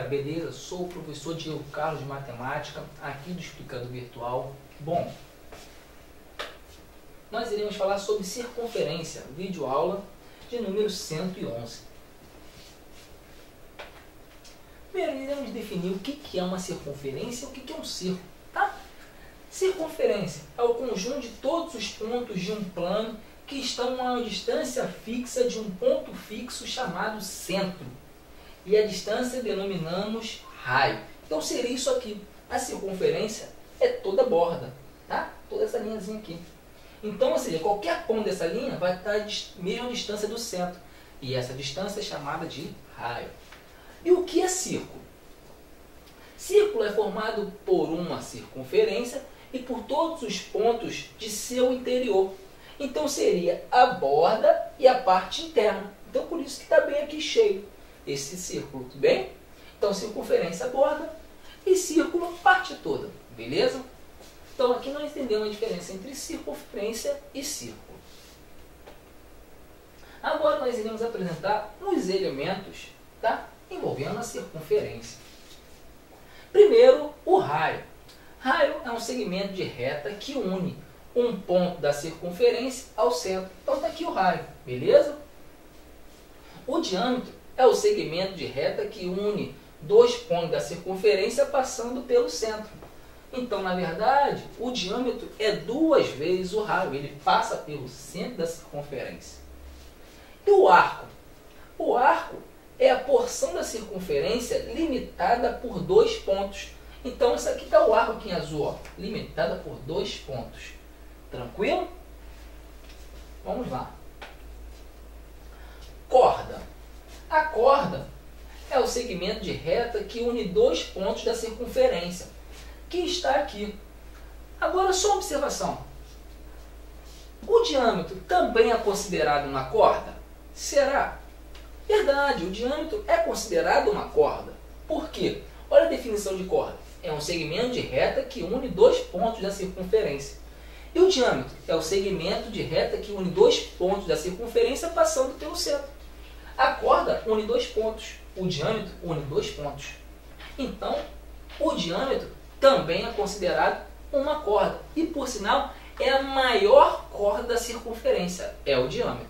beleza? Sou o professor Diego Carlos de Matemática, aqui do Explicando Virtual. Bom, nós iremos falar sobre circunferência, videoaula de número 111. Primeiro, iremos definir o que é uma circunferência e o que é um círculo, tá? Circunferência é o conjunto de todos os pontos de um plano que estão a uma distância fixa de um ponto fixo chamado centro. E a distância denominamos raio. Então seria isso aqui. A circunferência é toda a borda, tá? Toda essa linhazinha aqui. Então, ou seja, qualquer ponto dessa linha vai estar a mesma distância do centro. E essa distância é chamada de raio. E o que é círculo? Círculo é formado por uma circunferência e por todos os pontos de seu interior. Então seria a borda e a parte interna. Então por isso que está bem aqui cheio esse círculo, tudo bem? Então circunferência borda e círculo parte toda, beleza? Então aqui nós entendemos a diferença entre circunferência e círculo. Agora nós iremos apresentar os elementos, tá? Envolvendo a circunferência. Primeiro, o raio. Raio é um segmento de reta que une um ponto da circunferência ao centro. Então está aqui o raio, beleza? O diâmetro é o segmento de reta que une dois pontos da circunferência passando pelo centro. Então, na verdade, o diâmetro é 2 vezes o raio. Ele passa pelo centro da circunferência. E o arco? O arco é a porção da circunferência limitada por 2 pontos. Então, isso aqui está o arco aqui em azul, ó, limitada por 2 pontos. Tranquilo? Vamos lá. Corda. A corda é o segmento de reta que une 2 pontos da circunferência, que está aqui. Agora, só uma observação. O diâmetro também é considerado uma corda? Será? Verdade, o diâmetro é considerado uma corda. Por quê? Olha a definição de corda. É um segmento de reta que une 2 pontos da circunferência. E o diâmetro é o segmento de reta que une 2 pontos da circunferência passando pelo centro. A corda une 2 pontos. O diâmetro une 2 pontos. Então, o diâmetro também é considerado uma corda. E, por sinal, é a maior corda da circunferência. É o diâmetro.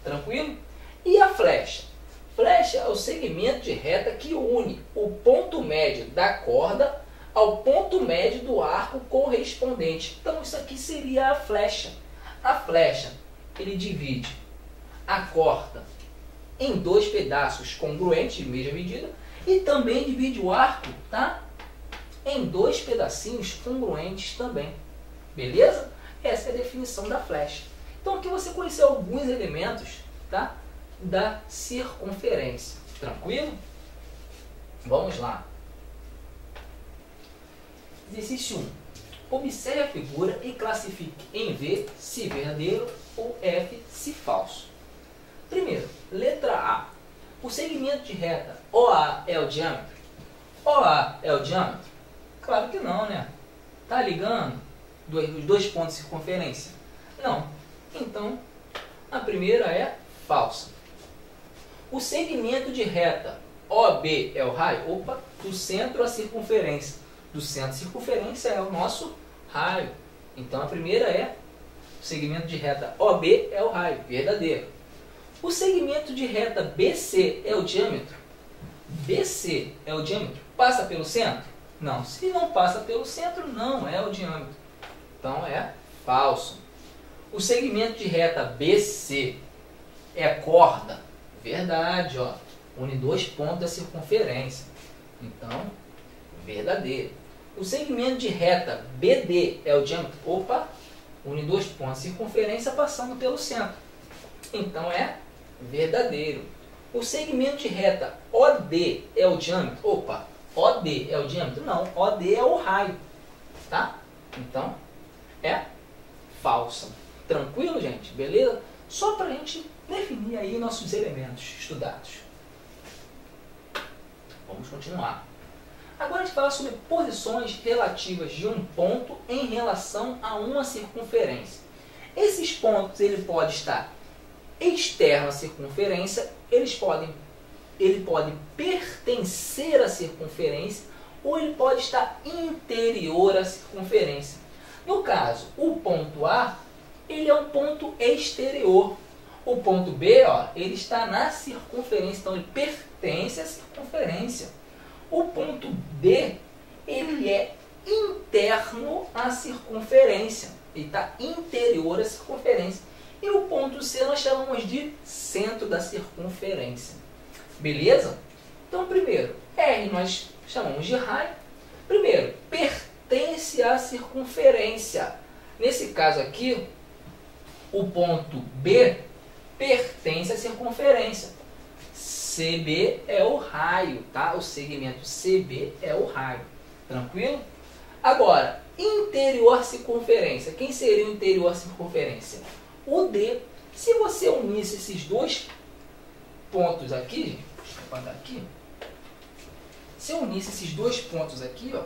Tranquilo? E a flecha? Flecha é o segmento de reta que une o ponto médio da corda ao ponto médio do arco correspondente. Então isso aqui seria a flecha. A flecha, ele divide a corda em 2 pedaços congruentes de mesma medida e também divide o arco, tá? Em 2 pedacinhos congruentes também. Beleza? Essa é a definição da flecha. Então aqui você conheceu alguns elementos, tá? Da circunferência. Tranquilo? Vamos lá. Exercício 1. Observe a figura e classifique em V se verdadeiro ou F se falso. Primeiro, letra A. O segmento de reta OA é o diâmetro? OA é o diâmetro? Claro que não, né? Tá ligando os 2 pontos de circunferência? Não. Então, a primeira é falsa. O segmento de reta OB é o raio? Opa, do centro à circunferência. Do centro à circunferência é o nosso raio. Então a primeira é o segmento de reta OB é o raio, verdadeiro. O segmento de reta BC é o diâmetro? BC é o diâmetro? Passa pelo centro? Não. Se não passa pelo centro, não é o diâmetro. Então é falso. O segmento de reta BC é corda? Verdade, ó. Une 2 pontos da circunferência. Então, verdadeiro. O segmento de reta BD é o diâmetro? Opa, une 2 pontos de circunferência passando pelo centro. Então é verdadeiro. O segmento de reta OD é o diâmetro? Opa, OD é o diâmetro? Não, OD é o raio. Tá? Então é falso. Tranquilo, gente? Beleza? Só para a gente definir aí nossos elementos estudados. Vamos continuar. Agora a gente fala sobre posições relativas de um ponto em relação a uma circunferência. Esses pontos ele pode estar externo à circunferência, eles podem ele pode pertencer à circunferência ou ele pode estar interior à circunferência. No caso, o ponto A, ele é um ponto exterior. O ponto B, ó, ele está na circunferência, então ele pertence à circunferência. O ponto D, ele é interno à circunferência. Ele está interior à circunferência. E o ponto C nós chamamos de centro da circunferência. Beleza? Então, primeiro, R nós chamamos de raio. Primeiro, pertence à circunferência. Nesse caso aqui, o ponto B pertence à circunferência. CB é o raio, tá? O segmento CB é o raio. Tranquilo? Agora, interior circunferência. Quem seria o interior circunferência? O D. Se você unisse esses dois pontos aqui, deixa eu apagar aqui. Se eu unisse esses dois pontos aqui, ó,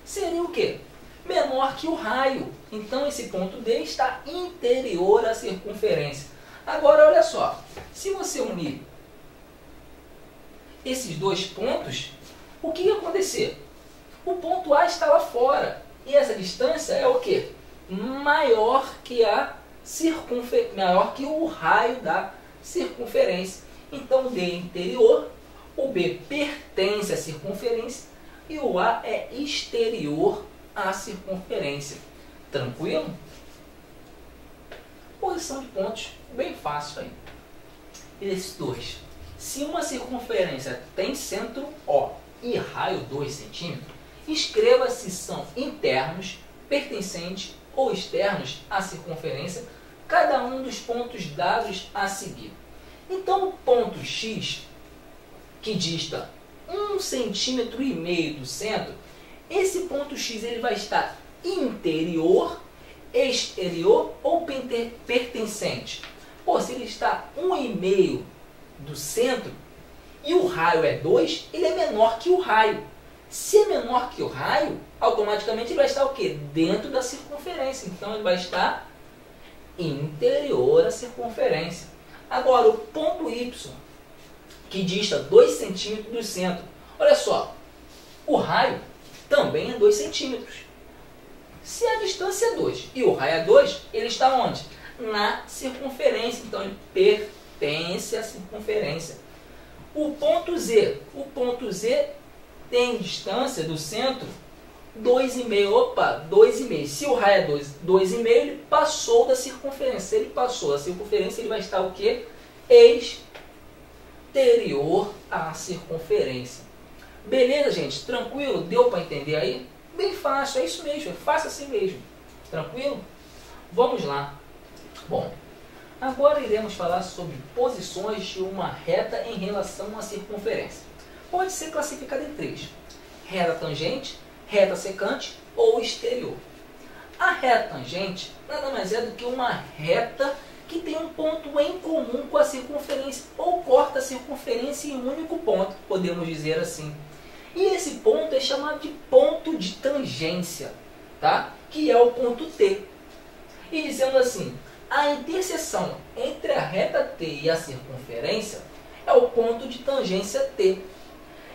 seria o quê? Menor que o raio. Então, esse ponto D está interior à circunferência. Agora, olha só. Se você unir esses dois pontos, o que ia acontecer? O ponto A está lá fora. E essa distância é o quê? Maior que maior que o raio da circunferência. Então, o D é interior, o B pertence à circunferência e o A é exterior à circunferência. Tranquilo? Posição de pontos, bem fácil aí. Esses dois. Se uma circunferência tem centro O e raio 2 cm, escreva se são internos, pertencentes ou externos à circunferência cada um dos pontos dados a seguir. Então, o ponto X, que dista 1,5 cm do centro, esse ponto X ele vai estar interior, exterior ou pertencente? Pô, se ele está 1,5 do centro e o raio é 2, ele é menor que o raio. Se é menor que o raio, automaticamente ele vai estar o quê? Dentro da circunferência. Então ele vai estar interior à circunferência. Agora, o ponto Y, que dista 2 centímetros do centro. Olha só, o raio também é 2 centímetros. Se a distância é 2 e o raio é 2, ele está onde? Na circunferência. Então ele pertence à circunferência. O ponto Z tem distância do centro 2,5. Opa, 2,5. Se o raio é 2,5, ele passou da circunferência. Se ele passou da circunferência, ele vai estar o quê? Exterior à circunferência. Beleza, gente? Tranquilo? Deu para entender aí? Bem fácil, é isso mesmo. É fácil assim mesmo. Tranquilo? Vamos lá. Bom, agora iremos falar sobre posições de uma reta em relação à circunferência. Pode ser classificada em 3. Reta tangente, reta secante ou exterior. A reta tangente nada mais é do que uma reta que tem um ponto em comum com a circunferência ou corta a circunferência em um único ponto, podemos dizer assim. E esse ponto é chamado de ponto de tangência, tá? Que é o ponto T. E dizendo assim, a interseção entre a reta T e a circunferência é o ponto de tangência T.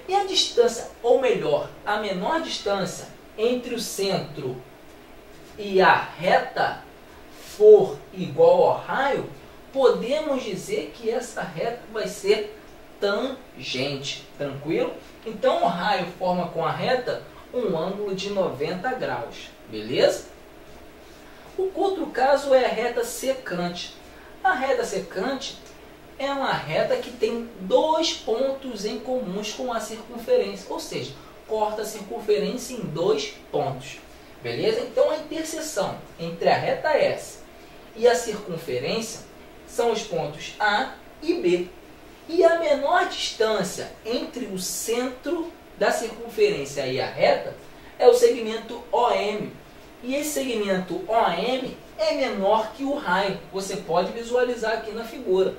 E a distância, ou melhor, a menor distância entre o centro e a reta for igual ao raio, podemos dizer que essa reta vai ser tangente. Tranquilo? Então o raio forma com a reta um ângulo de 90 graus. Beleza? O outro caso é a reta secante. A reta secante é uma reta que tem dois pontos em comuns com a circunferência, ou seja, corta a circunferência em dois pontos. Beleza? Então a interseção entre a reta S e a circunferência são os pontos A e B. E a menor distância entre o centro da circunferência e a reta é o segmento OM. E esse segmento OM é menor que o raio. Você pode visualizar aqui na figura.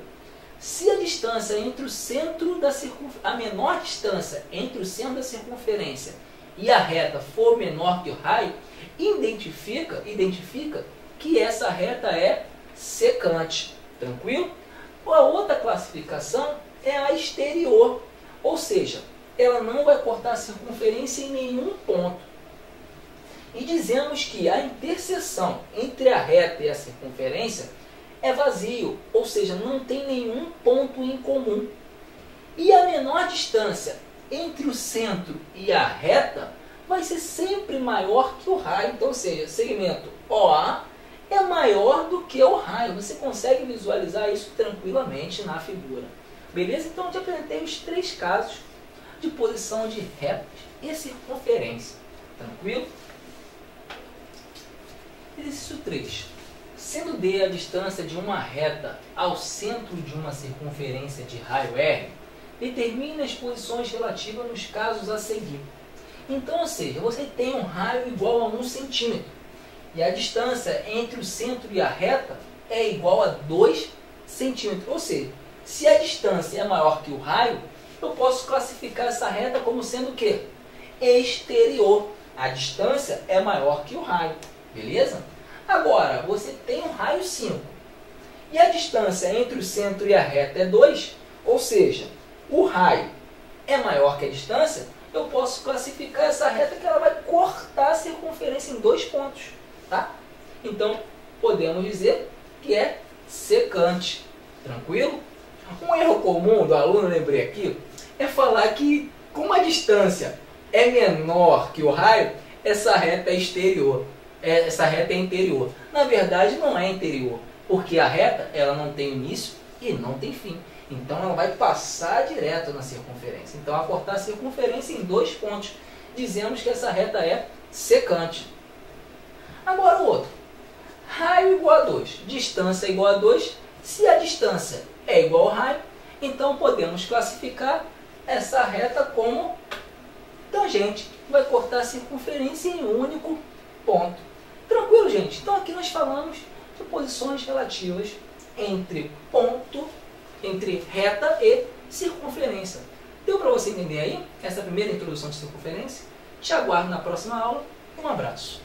Se a distância entre o centro da a menor distância entre o centro da circunferência e a reta for menor que o raio, identifica que essa reta é secante. Tranquilo? A outra classificação é a exterior, ou seja, ela não vai cortar a circunferência em nenhum ponto. E dizemos que a interseção entre a reta e a circunferência é vazio, ou seja, não tem nenhum ponto em comum. E a menor distância entre o centro e a reta vai ser sempre maior que o raio. Então, ou seja, segmento OA é maior do que o raio. Você consegue visualizar isso tranquilamente na figura. Beleza? Então, eu te apresentei os 3 casos de posição de retas e circunferência. Tranquilo? Exercício 3. Sendo D a distância de uma reta ao centro de uma circunferência de raio R, determine as posições relativas nos casos a seguir. Então, ou seja, você tem um raio igual a 1 centímetro e a distância entre o centro e a reta é igual a 2 centímetros. Ou seja, se a distância é maior que o raio, eu posso classificar essa reta como sendo o quê? Exterior. A distância é maior que o raio. Beleza? Agora, você tem um raio 5 e a distância entre o centro e a reta é 2, ou seja, o raio é maior que a distância, eu posso classificar essa reta que ela vai cortar a circunferência em 2 pontos. Tá? Então, podemos dizer que é secante. Tranquilo? Um erro comum do aluno, lembrei aqui, é falar que como a distância é menor que o raio, essa reta é exterior. Essa reta é interior. Na verdade, não é interior, porque a reta ela não tem início e não tem fim. Então, ela vai passar direto na circunferência. Então, a cortar a circunferência em 2 pontos, dizemos que essa reta é secante. Agora o outro. Raio igual a 2, distância igual a 2. Se a distância é igual ao raio, então podemos classificar essa reta como tangente. Vai cortar a circunferência em um único ponto. Tranquilo, gente? Então aqui nós falamos de posições relativas entre ponto, entre reta e circunferência. Deu para você entender aí essa primeira introdução de circunferência? Te aguardo na próxima aula. Um abraço.